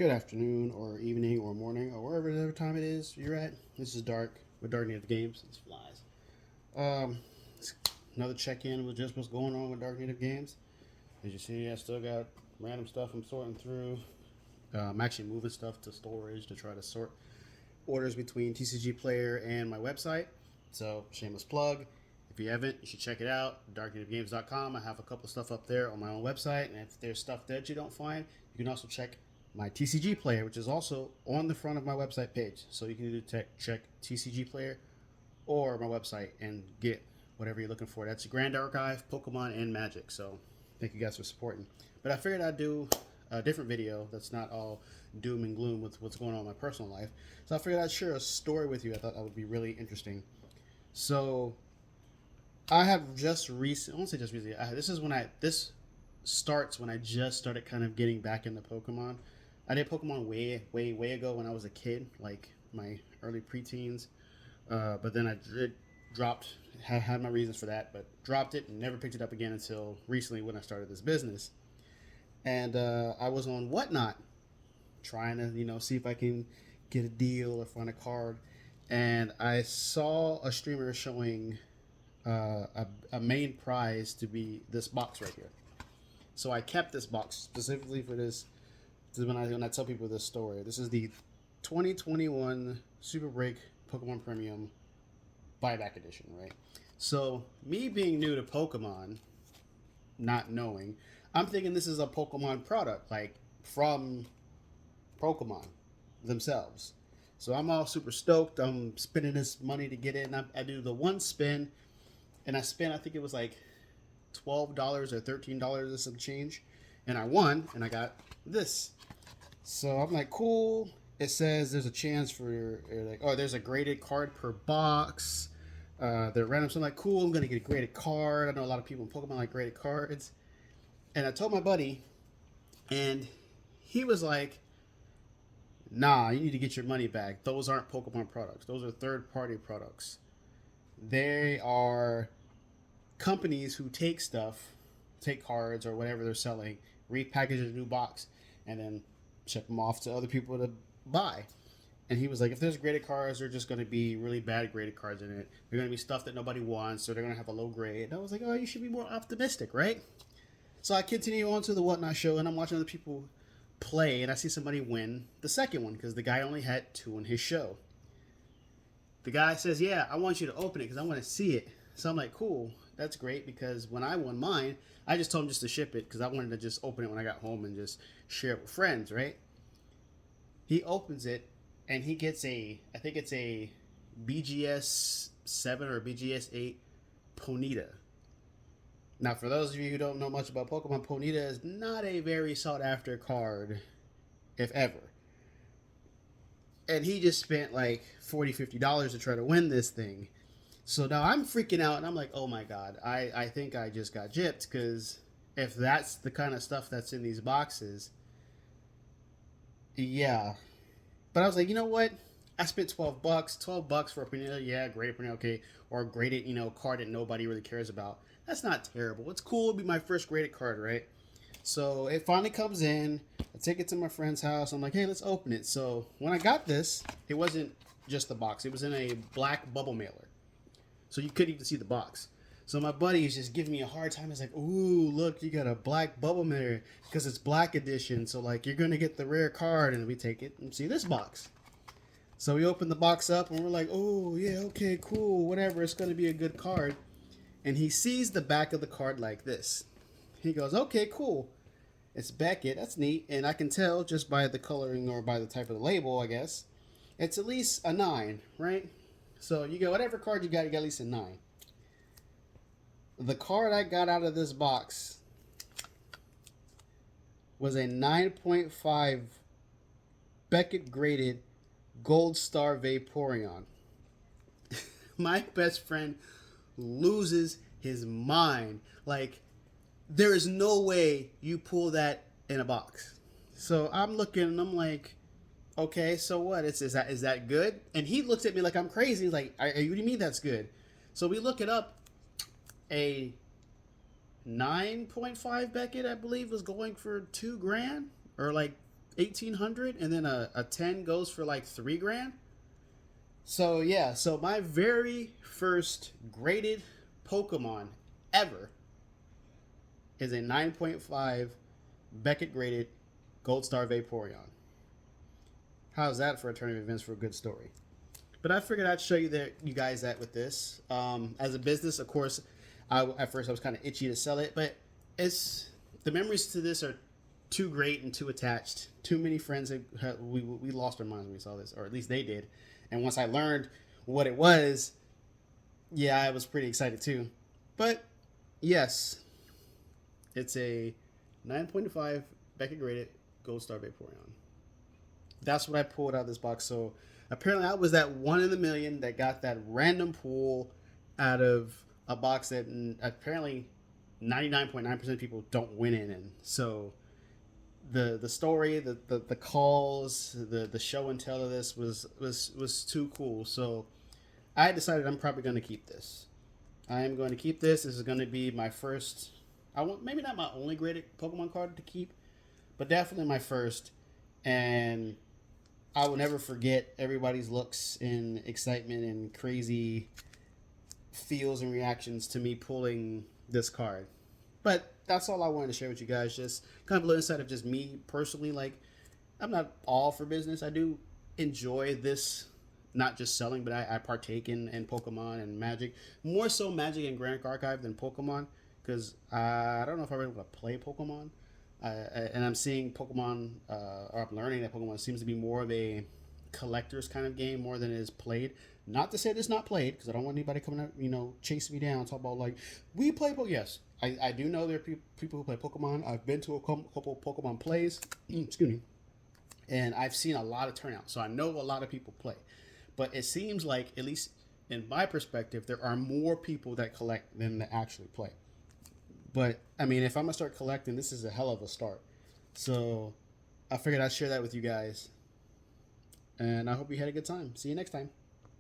Good afternoon, or evening, or morning, or wherever time it is you're at. This is Dark with Dark Native Games. It's flies. It's another check-in with just what's going on with Dark Native Games. As you see, I still got random stuff I'm sorting through. I'm actually moving stuff to storage to try to sort orders between TCG Player and my website. So, shameless plug. If you haven't, you should check it out. DarkNativeGames.com. I have a couple stuff up there on my own website, and if there's stuff that you don't find, you can also check my TCG Player, which is also on the front of my website page. So you can either check TCG Player or my website and get whatever you're looking for. That's Grand Archive, Pokemon, and Magic. So thank you guys for supporting. But I figured I'd do a different video that's not all doom and gloom with what's going on in my personal life. So I figured I'd share a story with you. I thought that would be really interesting. So I have just recently, I won't say just recently, this starts when I just started kind of getting back into Pokemon. I did Pokemon way ago when I was a kid, like my early preteens. But then I dropped, had my reasons for that, but dropped it and never picked it up again until recently when I started this business. And I was on Whatnot trying to, see if I can get a deal or find a card. And I saw a streamer showing a main prize to be this box right here. So I kept this box specifically for this. This is when I tell people this story. This is the 2021 Super Break Pokemon Premium Buyback Edition, right? So me being new to Pokemon, not knowing, I'm thinking this is a Pokemon product, like from Pokemon themselves. So I'm all super stoked. I'm spending this money to get in. I do the one spin, and I spent, I think it was like $12 or $13 or some change, and I won, and I got this. So I'm like, cool. It says there's a chance for there's a graded card per box. They're random. So I'm like, cool. I'm gonna get a graded card. I know a lot of people in Pokemon like graded cards, and I told my buddy, and he was like, nah, you need to get your money back. Those aren't Pokemon products. Those are third-party products. They are companies who take cards or whatever they're selling, repackage a new box, and then ship them off to other people to buy. And he was like, if there's graded cards, they're just going to be really bad graded cards in it. They're going to be stuff that nobody wants, so they're going to have a low grade. And I was like, oh, you should be more optimistic, right? So I continue on to the Whatnot show, and I'm watching other people play, and I see somebody win the second one because the guy only had 2 in his show. The guy says, yeah, I want you to open it because I want to see it. So I'm like, cool, that's great, because when I won mine, I just told him just to ship it because I wanted to just open it when I got home and just share it with friends, right? He opens it, and he gets I think it's a BGS 7 or BGS 8 Ponyta. Now, for those of you who don't know much about Pokemon, Ponyta is not a very sought after card, if ever. And he just spent like $40, $50 to try to win this thing. So now I'm freaking out, and I'm like, oh my god, I think I just got gypped, because if that's the kind of stuff that's in these boxes, yeah. But I was like, you know what? I spent $12. $12 for a Ponyta, yeah, great Ponyta, okay. Or a graded, card that nobody really cares about. That's not terrible. It's cool. It'll be my first graded card, right? So it finally comes in. I take it to my friend's house. I'm like, hey, let's open it. So when I got this, it wasn't just the box. It was in a black bubble mailer. So you couldn't even see the box. So my buddy is just giving me a hard time. He's like, ooh, look, you got a black bubble mailer because it's black edition. So, like, you're going to get the rare card. And we take it and see this box. So we open the box up, and we're like, oh, yeah, okay, cool, whatever. It's going to be a good card. And he sees the back of the card like this. He goes, okay, cool. It's Beckett. That's neat. And I can tell just by the coloring or by the type of the label, I guess, it's at least a 9, right? So you get whatever card you got at least a 9. The card I got out of this box was a 9.5 Beckett graded Gold Star Vaporeon. My best friend loses his mind. Like, there is no way you pull that in a box. So I'm looking, and I'm like, okay, so what? Is that good? And he looks at me like I'm crazy. He's like, what do you mean that's good? So we look it up. A 9.5 Beckett, I believe, was going for $2,000 or like 1,800, and then a 10 goes for like 3 grand. So yeah, so my very first graded Pokemon ever is a 9.5 Beckett graded Gold Star Vaporeon. How's that for a turn of events for a good story? But I figured I'd show you guys that with this. As a business, of course, at first I was kind of itchy to sell it, but it's the memories to this are too great and too attached. Too many friends we lost our minds when we saw this, or at least they did. And once I learned what it was, yeah, I was pretty excited too. But yes, it's a 9.5 Beckett graded Gold Star Vaporeon. That's what I pulled out of this box. So apparently, I was that one in the million that got that random pull out of a box that apparently 99.9% of people don't win in. So the story, the calls, the show and tell of this was too cool. So I decided I'm probably going to keep this. I am going to keep this. This is going to be my first. I want maybe not my only graded Pokemon card to keep, but definitely my first. And I will never forget everybody's looks and excitement and crazy feels and reactions to me pulling this card. But that's all I wanted to share with you guys. Just kind of a little insight of just me personally. Like, I'm not all for business. I do enjoy this, not just selling, but I partake in Pokemon and Magic. More so Magic and Grand Archive than Pokemon. Because I don't know if I really want to play Pokemon. And I'm seeing Pokemon, or I'm learning that Pokemon seems to be more of a collector's kind of game more than it is played. Not to say it's not played, because I don't want anybody coming up, chasing me down, talk about like, we play Pokemon. Yes, I do know there are people who play Pokemon. I've been to a couple Pokemon plays, excuse me, and I've seen a lot of turnout, so I know a lot of people play. But it seems like, at least in my perspective, there are more people that collect than that actually play. But I mean, if I'm gonna start collecting, this is a hell of a start. So I figured I'd share that with you guys, and I hope you had a good time. See you next time.